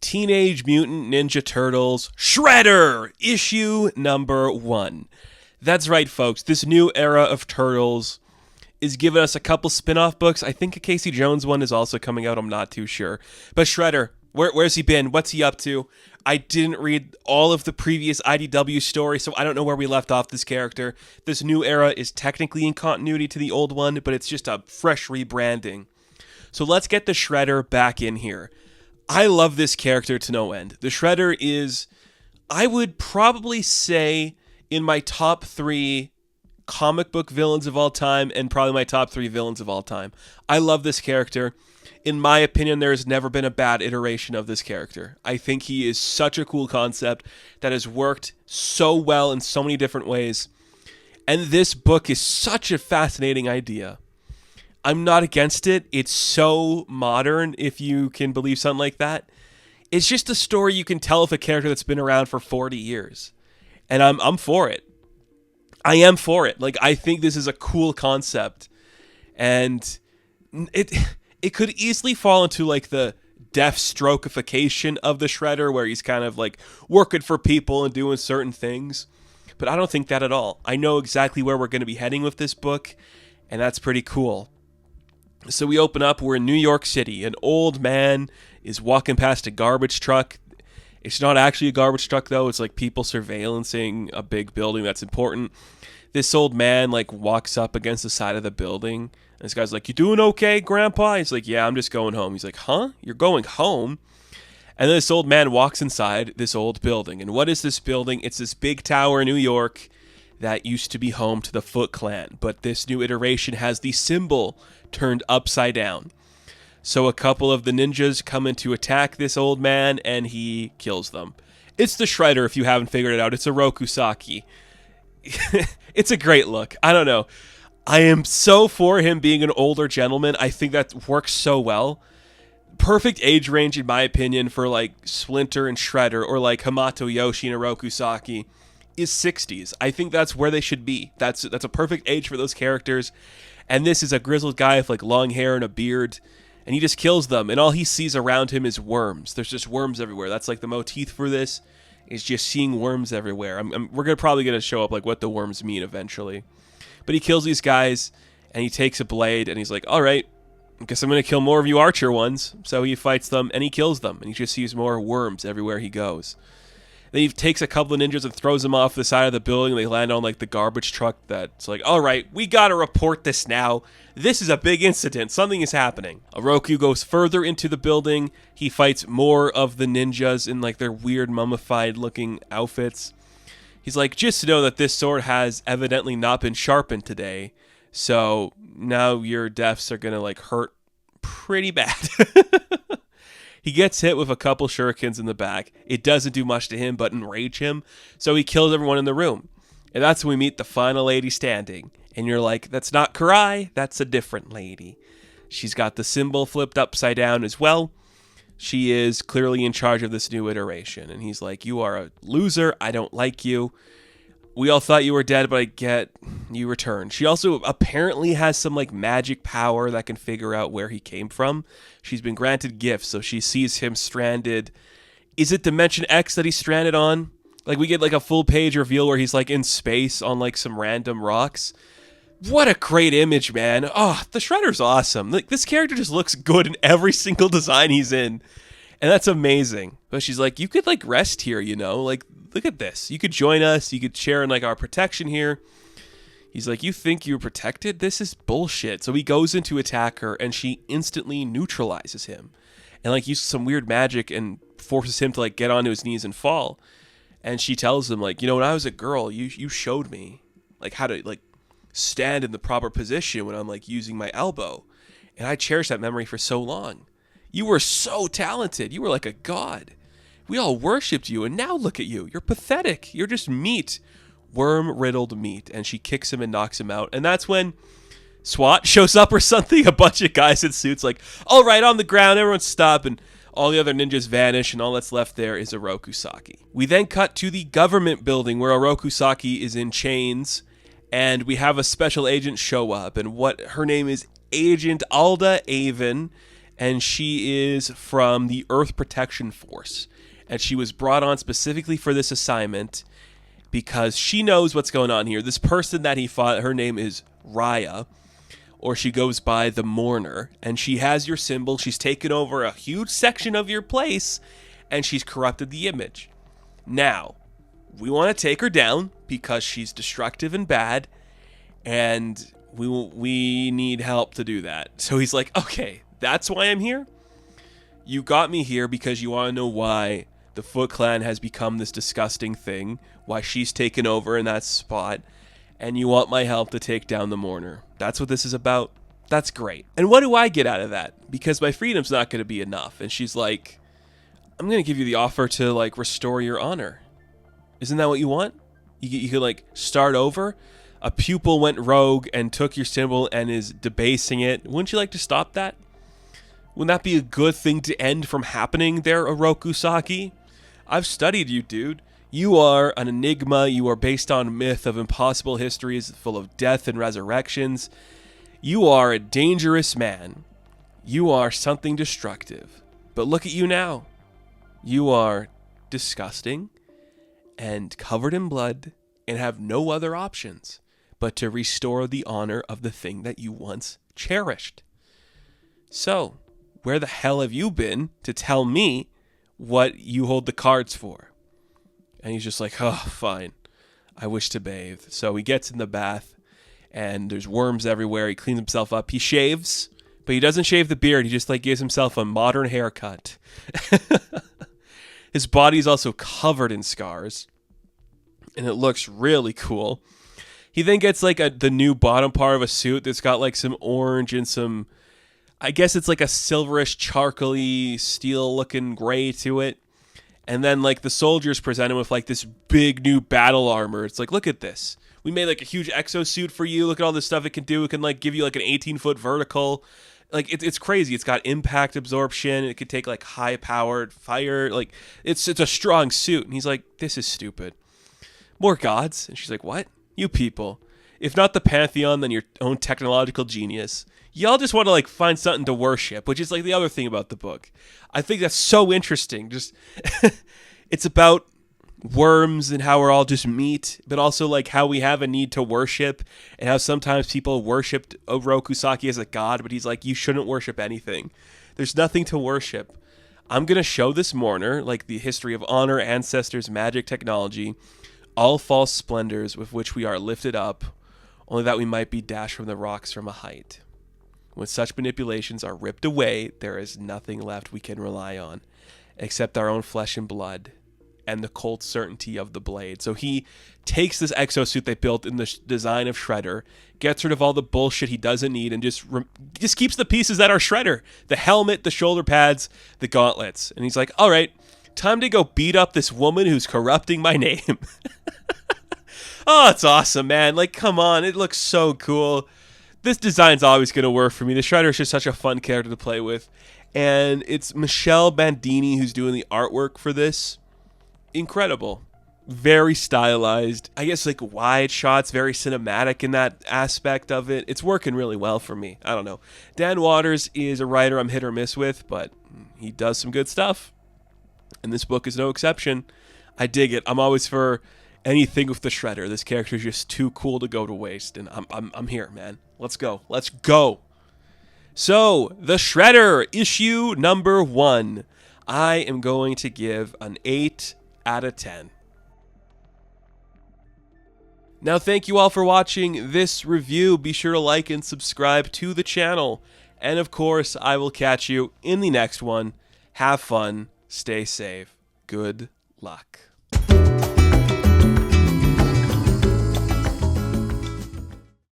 Teenage Mutant Ninja Turtles Shredder, issue number 1. That's right, folks. This new era of Turtles is giving us a couple spin-off books. I think a Casey Jones one is also coming out. I'm not too sure. But Shredder, where's he been? What's he up to? I didn't read all of the previous IDW stories, so I don't know where we left off this character. This new era is technically in continuity to the old one, but it's just a fresh rebranding. So let's get the Shredder back in here. I love this character to no end. The Shredder is, I would probably say, in my top 3 comic book villains of all time, and probably my top 3 villains of all time. I love this character. In my opinion, there has never been a bad iteration of this character. I think he is such a cool concept that has worked so well in so many different ways. And this book is such a fascinating idea. I'm not against it. It's so modern, if you can believe something like that. It's just a story you can tell of a character that's been around for 40 years. And I'm for it. I am for it. Like, I think this is a cool concept. And it could easily fall into like the Deathstroke-ification of the Shredder, where he's kind of like working for people and doing certain things. But I don't think that at all. I know exactly where we're going to be heading with this book, and that's pretty cool. So we open up, we're in New York City. An old man is walking past a garbage truck. It's not actually a garbage truck, though. It's like people surveillancing a big building that's important. This old man like walks up against the side of the building. And this guy's like, "You doing okay, Grandpa?" He's like, "Yeah, I'm just going home." He's like, "Huh? You're going home?" And then this old man walks inside this old building. And what is this building? It's this big tower in New York that used to be home to the Foot Clan. But this new iteration has the symbol turned upside down. So a couple of the ninjas come in to attack this old man, and he kills them. It's the Shredder, if you haven't figured it out. It's a Rokusaki. It's a great look. I don't know. I am so for him being an older gentleman. I think that works so well. Perfect age range, in my opinion, for like Splinter and Shredder, or like Hamato Yoshi and a Rokusaki, is 60s. I think that's where they should be. That's a perfect age for those characters. And this is a grizzled guy with like long hair and a beard, and he just kills them, and all he sees around him is worms. There's just worms everywhere. That's like the motif for this, is just seeing worms everywhere. We're probably going to show up like what the worms mean eventually. But he kills these guys, and he takes a blade, and he's like, "All right, I guess I'm going to kill more of you archer ones." So he fights them, and he kills them, and he just sees more worms everywhere he goes. Then he takes a couple of ninjas and throws them off the side of the building. They land on like the garbage truck that's like, "All right, we gotta report this now. This is a big incident. Something is happening." Oroku goes further into the building. He fights more of the ninjas in like their weird mummified looking outfits. He's like, "Just to know that this sword has evidently not been sharpened today. So now your deaths are gonna like hurt pretty bad." He gets hit with a couple shurikens in the back. It doesn't do much to him, but enrage him. So he kills everyone in the room. And that's when we meet the final lady standing. And you're like, that's not Karai, that's a different lady. She's got the symbol flipped upside down as well. She is clearly in charge of this new iteration. And he's like, "You are a loser. I don't like you. We all thought you were dead, but I get you returned." She also apparently has some like magic power that can figure out where he came from. She's been granted gifts, so she sees him stranded. Is it Dimension X that he's stranded on? Like, we get like a full page reveal where he's like in space on like some random rocks. What a great image, man. Oh, the Shredder's awesome. Like, this character just looks good in every single design he's in. And that's amazing. But she's like, "You could like rest here, you know? Like, look at this. You could join us. You could share in like our protection here." He's like, "You think you're protected? This is bullshit." So he goes in to attack her, and she instantly neutralizes him. And like uses some weird magic and forces him to like get onto his knees and fall. And she tells him like, "You know, when I was a girl, you showed me like how to like stand in the proper position when I'm like using my elbow. And I cherish that memory for so long. You were so talented. You were like a god. We all worshipped you, and now look at you. You're pathetic. You're just meat. Worm-riddled meat." And she kicks him and knocks him out. And that's when SWAT shows up or something. A bunch of guys in suits like, "All right, on the ground, everyone stop." And all the other ninjas vanish, and all that's left there is a Rokusaki. We then cut to the government building where a Rokusaki is in chains, and we have a special agent show up. And her name is Agent Alda Avon. and she is from the Earth Protection Force. And she was brought on specifically for this assignment because she knows what's going on here. This person that he fought, her name is Raya, or she goes by the Mourner, and she has your symbol. She's taken over a huge section of your place, and she's corrupted the image. Now, we want to take her down because she's destructive and bad, and we need help to do that. So he's like, okay, that's why I'm here? You got me here because you want to know why the Foot Clan has become this disgusting thing, why she's taken over in that spot, and you want my help to take down the Mourner. That's what this is about? That's great. And what do I get out of that? Because my freedom's not going to be enough. And she's like, I'm going to give you the offer to, like, restore your honor. Isn't that what you want? You could, like, start over? A pupil went rogue and took your symbol and is debasing it. Wouldn't you like to stop that? Wouldn't that be a good thing to end from happening there, Oroku Saki? I've studied you, dude. You are an enigma. You are based on myth of impossible histories full of death and resurrections. You are a dangerous man. You are something destructive. But look at you now. You are disgusting and covered in blood and have no other options but to restore the honor of the thing that you once cherished. So, where the hell have you been to tell me what you hold the cards for? And he's just like, oh, fine. I wish to bathe. So he gets in the bath, and there's worms everywhere. He cleans himself up. He shaves, but he doesn't shave the beard. He just, like, gives himself a modern haircut. His body's also covered in scars, and it looks really cool. He then gets, like, the new bottom part of a suit that's got, like, some orange and some, I guess it's like a silverish, charcoaly, steel-looking gray to it. And then, like, the soldiers present him with, like, this big new battle armor. It's like, look at this. We made, like, a huge exosuit for you. Look at all this stuff it can do. It can, like, give you, like, an 18-foot vertical. Like, it's crazy. It's got impact absorption. It could take, like, high-powered fire. Like, it's a strong suit. And he's like, this is stupid. More gods. And she's like, what? You people. If not the Pantheon, then your own technological genius. Y'all just want to, like, find something to worship, which is, like, the other thing about the book. I think that's so interesting. Just, it's about worms and how we're all just meat, but also, like, how we have a need to worship, and how sometimes people worshipped Oroku Saki as a god, but he's like, you shouldn't worship anything. There's nothing to worship. I'm going to show this mourner, like, the history of honor, ancestors, magic, technology, all false splendors with which we are lifted up, only that we might be dashed from the rocks from a height. When such manipulations are ripped away, there is nothing left we can rely on, except our own flesh and blood, and the cold certainty of the blade. So he takes this exosuit they built in the design of Shredder, gets rid of all the bullshit he doesn't need, and just keeps the pieces that are Shredder. The helmet, the shoulder pads, the gauntlets. And he's like, all right, time to go beat up this woman who's corrupting my name. Oh, it's awesome, man. Like, come on. It looks so cool. This design's always going to work for me. The Shredder is just such a fun character to play with. And it's Michelle Bandini who's doing the artwork for this. Incredible. Very stylized. I guess, like, wide shots, very cinematic in that aspect of it. It's working really well for me. I don't know. Dan Waters is a writer I'm hit or miss with, but he does some good stuff. And this book is no exception. I dig it. I'm always for anything with the Shredder. This character is just too cool to go to waste, and I'm here, man. Let's go. Let's go. So, The Shredder, issue number 1. I am going to give an 8 out of 10. Now, thank you all for watching this review. Be sure to like and subscribe to the channel. And, of course, I will catch you in the next one. Have fun. Stay safe. Good luck.